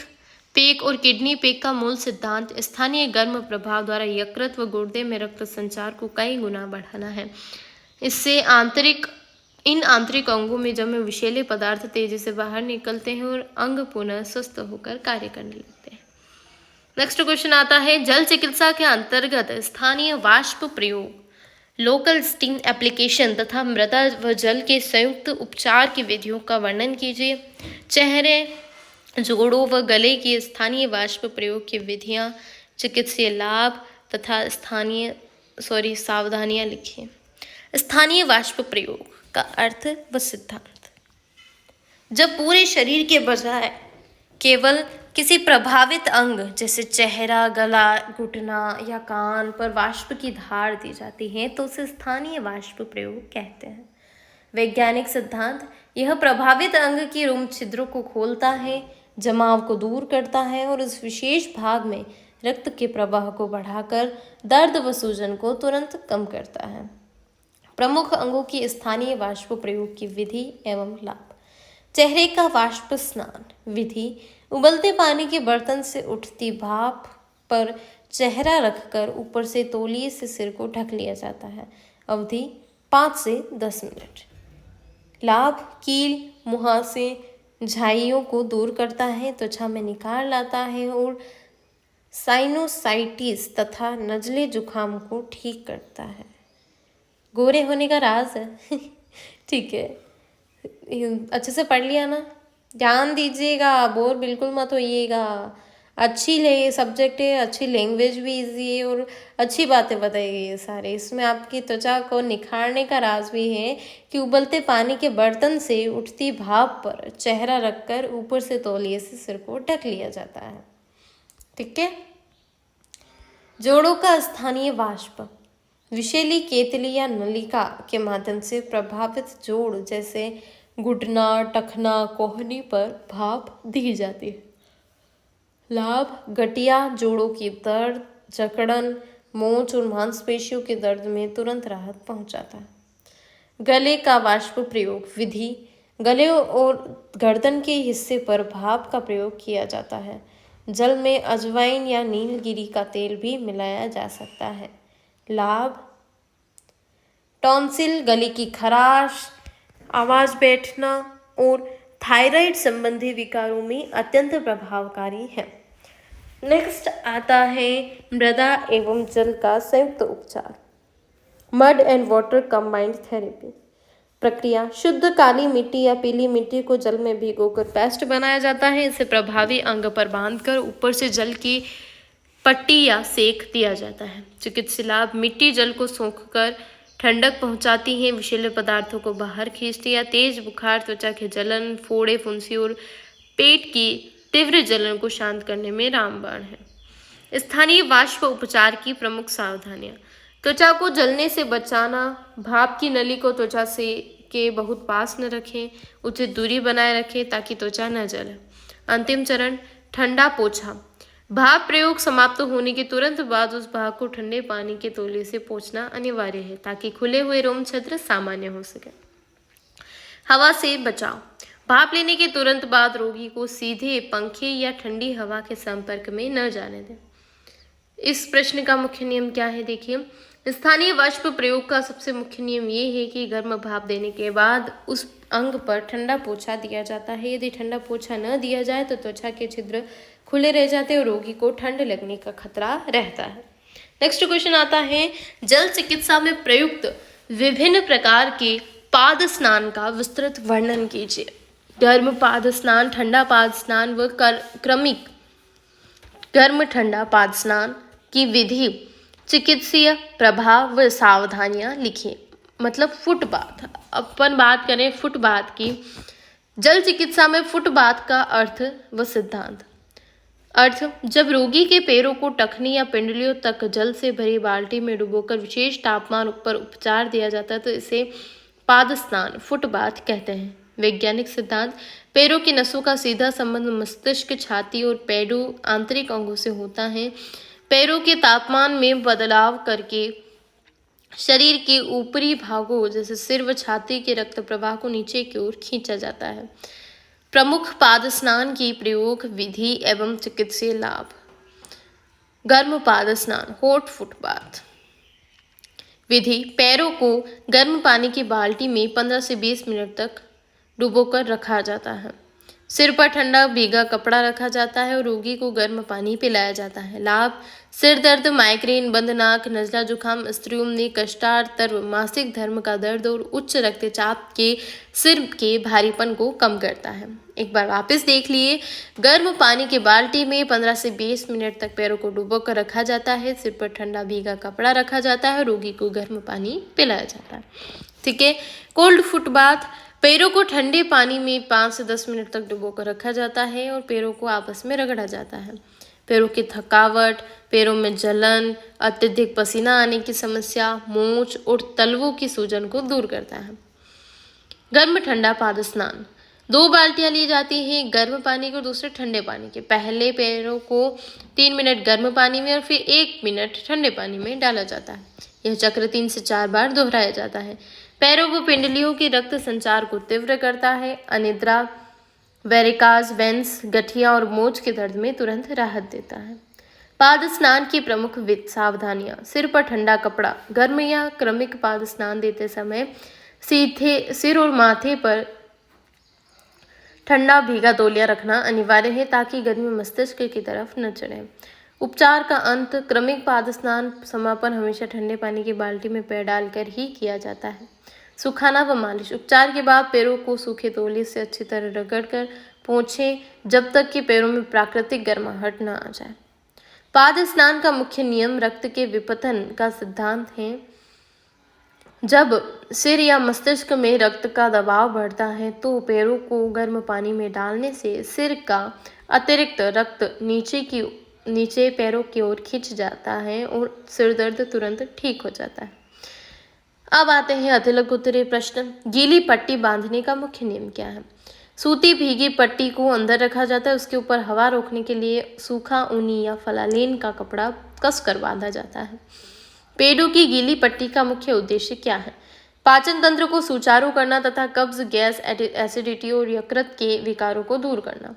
पैक और किडनी पैक का मूल सिद्धांत स्थानीय गर्म प्रभाव द्वारा यकृत व गुर्दे में रक्त संचार को कई गुना बढ़ाना है। इससे इन आंतरिक अंगों में जमे विषैले पदार्थ तेजी से बाहर निकलते हैं और अंग पुनः स्वस्थ होकर कार्य करने लगते हैं। नेक्स्ट क्वेश्चन आता है, जल चिकित्सा के अंतर्गत स्थानीय वाष्प प्रयोग, लोकल स्टीम एप्लीकेशन तथा मृदा व जल के संयुक्त उपचार की विधियों का वर्णन कीजिए। चेहरे, जोड़ों व गले की स्थानीय वाष्प प्रयोग की विधियां, चिकित्सीय लाभ तथा सावधानियां लिखिए। स्थानीय वाष्प प्रयोग का अर्थ व सिद्धांत, जब पूरे शरीर के बजाय केवल किसी प्रभावित अंग जैसे चेहरा, गला, घुटना या कान पर वाष्प की धार दी जाती है तो उसे स्थानीय वाष्प प्रयोग कहते हैं। वैज्ञानिक सिद्धांत, यह प्रभावित अंग की रोम छिद्रों को खोलता है, जमाव को दूर करता है और उस विशेष भाग में रक्त के प्रवाह को बढ़ाकर दर्द व सूजन को तुरंत कम करता है। प्रमुख अंगों की स्थानीय वाष्प प्रयोग की विधि एवं लाभ। चेहरे का वाष्प स्नान विधि, उबलते पानी के बर्तन से उठती भाप पर चेहरा रखकर ऊपर से तौलिए से सिर को ढक लिया जाता है। अवधि 5 से 10 मिनट। लाभ, कील, मुहासे, झाइयों को दूर करता है, त्वचा में निखार लाता है और साइनोसाइटिस तथा नजले जुखाम को ठीक करता है। गोरे होने का राज है ठीक है, अच्छे से पढ़ लिया ना, ध्यान दीजिएगा, बोर बिल्कुल मत होइएगा। अच्छी सब्जेक्ट है, अच्छी लैंग्वेज भी इजी है और अच्छी बातें बताई गई सारे। इसमें आपकी त्वचा को निखारने का राज भी है कि उबलते पानी के बर्तन से उठती भाप पर चेहरा रखकर ऊपर से तौलिए से सिर को ढक लिया जाता है। ठीक है। जोड़ों का स्थानीय वाष्प, विषैली केतली या नलिका के माध्यम से प्रभावित जोड़ जैसे घुटना, टखना, कोहनी पर भाप दी जाती है। लाभ, गठिया जोड़ों की दर्द, जकड़न, मोच और मांसपेशियों के दर्द में तुरंत राहत पहुंचाता है। गले का वाष्प प्रयोग विधि, गले और गर्दन के हिस्से पर भाप का प्रयोग किया जाता है। जल में अजवाइन या नीलगिरी का तेल भी मिलाया जा सकता है। लाभ, टॉन्सिल, गले की खराश, आवाज बैठना और थायराइड संबंधी विकारों में अत्यंत प्रभावकारी है। नेक्स्ट आता है मृदा एवं जल का संयुक्त उपचार। Mud and water combined therapy. प्रक्रिया, शुद्ध काली मिट्टी या पीली मिट्टी को जल में भिगोकर पेस्ट बनाया जाता है। इसे प्रभावी अंग पर बांधकर ऊपर से जल की पट्टी या सेक दिया जाता है। चिकित्सीय लाभ, मिट्टी जल को सोखकर ठंडक पहुंचाती है, विषैले पदार्थों को बाहर खींचती है, तेज बुखार, त्वचा के जलन, फोड़े, फुंसी और पेट की तीव्र जलन को शांत करने में रामबाण है। स्थानीय वाष्प उपचार की प्रमुख सावधानियां, त्वचा को जलने से बचाना, भाप की नली को त्वचा से के बहुत पास न रखें, उचित दूरी बनाए रखें ताकि त्वचा न जले। अंतिम चरण, ठंडा पोछा। भाप प्रयोग समाप्त होने के तुरंत बाद उस भाग को ठंडे पानी के तौलिए से पोंछना अनिवार्य है ताकि खुले हुए रोम छिद्र सामान्य हो सके। हवा से बचाव, भाप लेने के तुरंत बाद रोगी को सीधे पंखे या ठंडी हवा के संपर्क में न जाने दें। इस प्रश्न का मुख्य नियम क्या है, देखिए। स्थानीय वाष्प प्रयोग का सबसे मुख्य नियम ये है कि गर्म भाप देने के बाद उस अंग पर ठंडा पोछा दिया जाता है। यदि ठंडा पोछा न दिया जाए तो त्वचा के छिद्र खुले रह जाते हैं और रोगी को ठंड लगने का खतरा रहता है। नेक्स्ट क्वेश्चन आता है, जल चिकित्सा में प्रयुक्त विभिन्न प्रकार के पाद स्नान का विस्तृत वर्णन कीजिए। गर्म पाद स्नान, ठंडा पाद स्नान व क्रमिक गर्म ठंडा पाद स्नान की विधि, चिकित्सीय प्रभाव व सावधानियां लिखिए। मतलब फुटबाथ, अपन बात करें फुटबाथ की। जल चिकित्सा में फुटबाथ का अर्थ व सिद्धांत। अर्थ, जब रोगी के पैरों को टखनी या पिंडलियों तक जल से भरी बाल्टी में डुबोकर विशेष तापमान पर उपचार दिया जाता है तो इसे पाद स्नान फुटबाथ कहते हैं। वैज्ञानिक सिद्धांत, पैरों की नसों का सीधा संबंध मस्तिष्क, छाती और पैरों आंतरिक अंगों से होता है। पैरों के तापमान में बदलाव करके शरीर के ऊपरी भागों जैसे सिर व छाती के रक्त प्रवाह को नीचे की ओर खींचा जाता है। प्रमुख पाद स्नान की प्रयोग विधि एवं चिकित्सीय लाभ। गर्म पाद स्नान, हॉट फुट बाथ। विधि, पैरों को गर्म पानी की बाल्टी में 15 से 20 मिनट तक डुबोकर रखा जाता है। सिर पर ठंडा भीगा कपड़ा रखा जाता है और रोगी को गर्म पानी पिलाया जाता है। लाभ, सिर दर्द, माइग्रेन, बंद नाक, नजला, जुखाम, स्त्रियों में कष्टार्तर, मासिक धर्म का दर्द और उच्च रक्तचाप के सिर के भारीपन को कम करता है। एक बार वापस देख लिए, गर्म पानी की बाल्टी में 15 से 20 मिनट तक पैरों को डुबोकर रखा जाता है। सिर पर ठंडा भीगा कपड़ा रखा जाता है, रोगी को गर्म पानी पिलाया जाता है। ठीक है। कोल्ड फुट बाथ, पैरों को ठंडे पानी में 5 से 10 मिनट तक डुबोकर रखा जाता है और पैरों को आपस में रगड़ा जाता है। पैरों की थकावट, पैरों में जलन, अत्यधिक पसीना आने की समस्या, मोच और तलवों की सूजन को दूर करता है। गर्म ठंडा पाद स्नान, 2 बाल्टियां ली जाती हैं, गर्म पानी को दूसरे ठंडे पानी के। पहले पैरों को 3 मिनट गर्म पानी में और फिर 1 मिनट ठंडे पानी में डाला जाता है। यह चक्र 3 से 4 बार दोहराया जाता है। पैरों व पिंडलियों के रक्त संचार को तीव्र करता है। अनिद्रा, वेरिकाज वेंस, गठिया और मोच के दर्द में तुरंत राहत देता है। पाद स्नान की प्रमुख सावधानियां, सिर पर ठंडा कपड़ा, गर्म या क्रमिक पाद स्नान देते समय सीधे सिर और माथे पर ठंडा भीगा तौलिया रखना अनिवार्य है ताकि गर्मी मस्तिष्क की तरफ न चढ़े। उपचार का अंत, क्रमिक पाद स्नान समापन हमेशा ठंडे पानी की बाल्टी में पैर डालकर ही किया जाता है। सुखाना व मालिश, उपचार के बाद पैरों को सूखे तौलिए से अच्छी तरह रगड़कर पोंछें जब तक कि पैरों में प्राकृतिक गर्माहट न आ जाए। पाद स्नान का मुख्य नियम रक्त के विपतन का सिद्धांत है। जब सिर या मस्तिष्क में रक्त का दबाव बढ़ता है तो पैरों को गर्म पानी में डालने से सिर का अतिरिक्त रक्त नीचे पैरों की ओर खिंच जाता है और सिर दर्द तुरंत ठीक हो जाता है। अब आते हैं अति लघु उत्तरीय प्रश्न। गीली पट्टी बांधने का मुख्य नियम क्या है? सूती भीगी पट्टी को अंदर रखा जाता है, उसके ऊपर हवा रोकने के लिए सूखा ऊनी या फलालेन का कपड़ा कसकर बांधा जाता है। पेड़ों की गीली पट्टी का मुख्य उद्देश्य क्या है? पाचन तंत्र को सुचारू करना तथा कब्ज, गैस, एसिडिटी और यकृत के विकारों को दूर करना।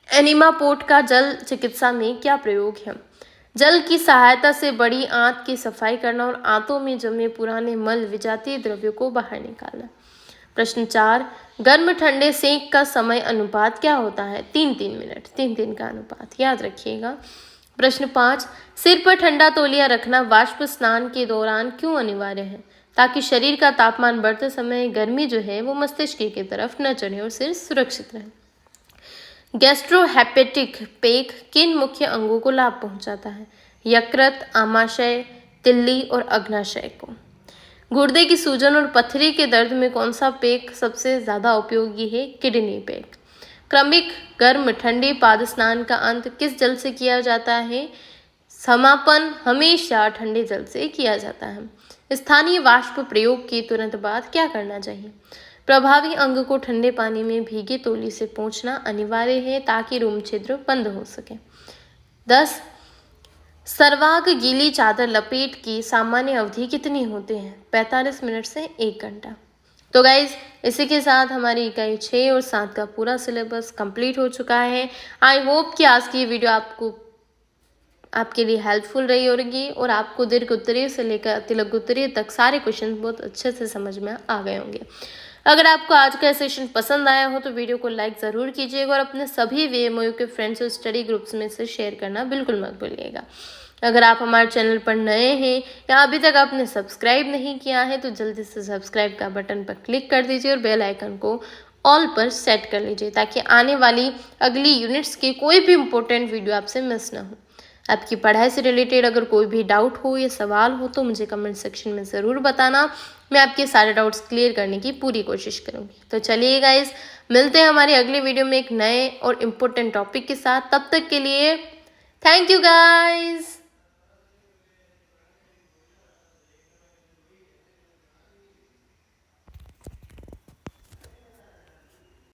एनिमा पोट का जल चिकित्सा में क्या प्रयोग है? जल की सहायता से बड़ी आंत की सफाई करना और आंतों में जमे पुराने मल विजातीय द्रव्यों को बाहर निकालना। प्रश्न 4, गर्म ठंडे सेंक का समय अनुपात क्या होता है? 3-3 मिनट, 3-3 का अनुपात याद रखिएगा। प्रश्न 5, सिर पर ठंडा तौलिया रखना वाष्प स्नान के दौरान क्यों अनिवार्य है? ताकि शरीर का तापमान बढ़ते समय गर्मी जो है वो मस्तिष्क की तरफ न चढ़े और सिर सुरक्षित रहे। गैस्ट्रोहेपेटिक पेट किन मुख्य अंगों को लाभ पहुंचाता है? यकृत, आमाशय, तिल्ली और अग्नाशय को। गुर्दे की सूजन और पथरी के दर्द में कौन सा पेय सबसे ज्यादा उपयोगी है? किडनी पेय। क्रमिक गर्म ठंडे पाद स्नान का अंत किस जल से किया जाता है? समापन हमेशा ठंडे जल से किया जाता है। स्थानीय वाष्प प्रयोग के तुरंत बाद क्या करना चाहिए? प्रभावी अंग को ठंडे पानी में भीगे तौली से पोंछना अनिवार्य है ताकि रोम छिद्र बंद हो सके। 10, सर्वांग गीली चादर लपेट की सामान्य अवधि कितनी होती है? 45 मिनट से 1 घंटा। तो गाइज इसी के साथ हमारी इकाई 6 और 7 का पूरा सिलेबस कंप्लीट हो चुका है। आई होप कि आज की ये वीडियो आपके लिए हेल्पफुल रही होगी और आपको दीर्घ उत्तरीय से लेकर तिलक उत्तरीय तक सारे क्वेश्चन बहुत अच्छे से समझ में आ गए होंगे। अगर आपको आज का सेशन पसंद आया हो तो वीडियो को लाइक ज़रूर कीजिएगा और अपने सभी VMOU के फ्रेंड्स और स्टडी ग्रुप्स में से शेयर करना बिल्कुल मत भूलिएगा। अगर आप हमारे चैनल पर नए हैं या अभी तक आपने सब्सक्राइब नहीं किया है तो जल्दी से सब्सक्राइब का बटन पर क्लिक कर दीजिए और बेल आइकन को ऑल पर सेट कर लीजिए ताकि आने वाली अगली यूनिट्स की कोई भी इम्पोर्टेंट वीडियो आपसे मिस ना हो। आपकी पढ़ाई से रिलेटेड अगर कोई भी डाउट हो या सवाल हो तो मुझे कमेंट सेक्शन में ज़रूर बताना। मैं आपके सारे डाउट्स क्लियर करने की पूरी कोशिश करूँगी। तो चलिए गाइस, मिलते हैं हमारी अगली वीडियो में एक नए और इम्पोर्टेंट टॉपिक के साथ। तब तक के लिए थैंक यू गाइस।